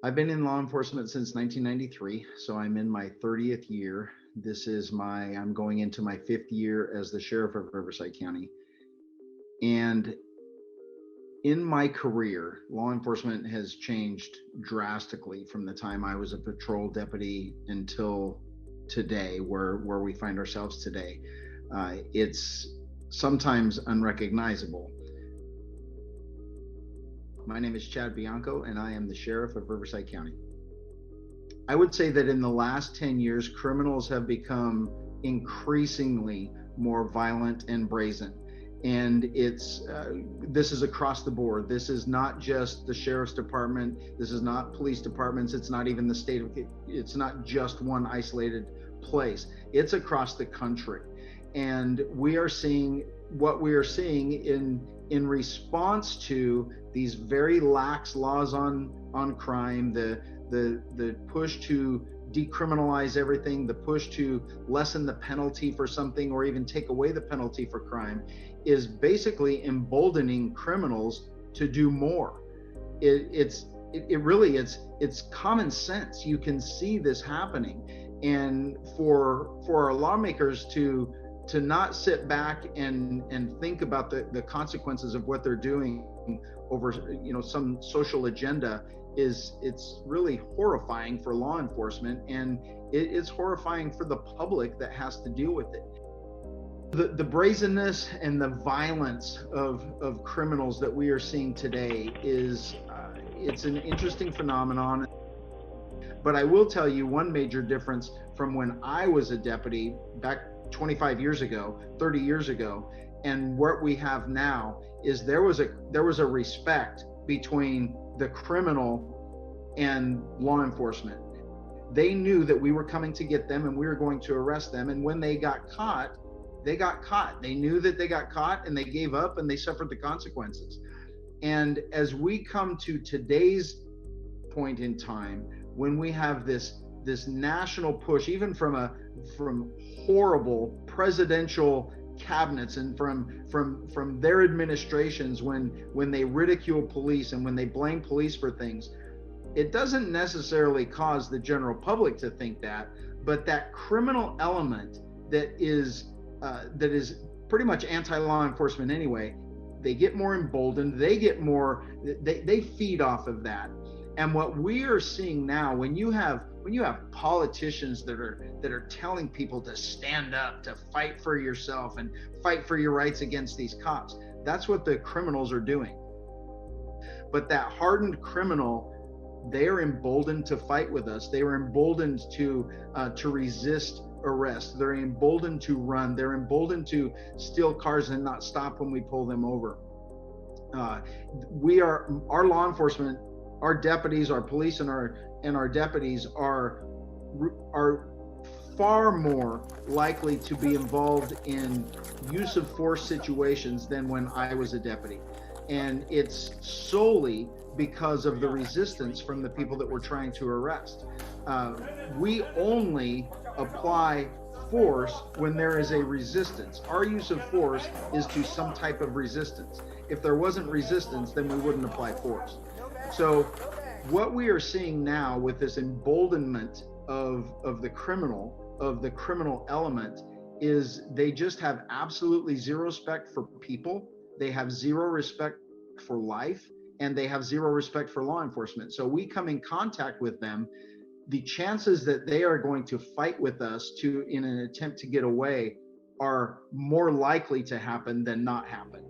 I've been in law enforcement since 1993, so I'm in my 30th year. I'm going into my fifth year as the sheriff of Riverside County. And in my career, law enforcement has changed drastically from the time I was a patrol deputy until today, where we find ourselves today. It's sometimes unrecognizable. My name is Chad Bianco, and I am the sheriff of Riverside County. I would say that in the last 10 years, criminals have become increasingly more violent and brazen. And this is across the board. This is not just the sheriff's department. This is not police departments. It's not even the state of, it's not just one isolated place. It's across the country. And we are seeing what we are seeing in response to these very lax laws on crime, the push to decriminalize everything, the push to lessen the penalty for something or even take away the penalty for crime, is basically emboldening criminals to do more. It's common sense. You can see this happening, and for our lawmakers to not sit back and think about the consequences of what they're doing over some social agenda it's really horrifying for law enforcement, and it's horrifying for the public that has to deal with it. The brazenness and the violence of criminals that we are seeing today is it's an interesting phenomenon. But I will tell you one major difference from when I was a deputy back 25 years ago, 30 years ago, and what we have now is there was a respect between the criminal and law enforcement. They knew that we were coming to get them and we were going to arrest them. And when they got caught, they got caught. They knew that they got caught, and they gave up and they suffered the consequences. And as we come to today's point in time, when we have this national push, even from horrible presidential cabinets and from their administrations, when they ridicule police and when they blame police for things, it doesn't necessarily cause the general public to think that, but that criminal element that is pretty much anti-law enforcement anyway, they get more emboldened, they feed off of that. And what we are seeing now, when you have politicians that are telling people to stand up, to fight for yourself and fight for your rights against these cops, that's what the criminals are doing. But that hardened criminal, they are emboldened to fight with us. They are emboldened to resist arrest. They're emboldened to run. They're emboldened to steal cars and not stop when we pull them over. Our law enforcement, our deputies, our police, and our deputies are far more likely to be involved in use of force situations than when I was a deputy. And it's solely because of the resistance from the people that we're trying to arrest. We only apply force when there is a resistance. Our use of force is to some type of resistance. If there wasn't resistance, then we wouldn't apply force. So what we are seeing now with this emboldenment of the criminal element is they just have absolutely zero respect for people. They have zero respect for life, and they have zero respect for law enforcement. So we come in contact with them, the chances that they are going to fight with us in an attempt to get away are more likely to happen than not happen.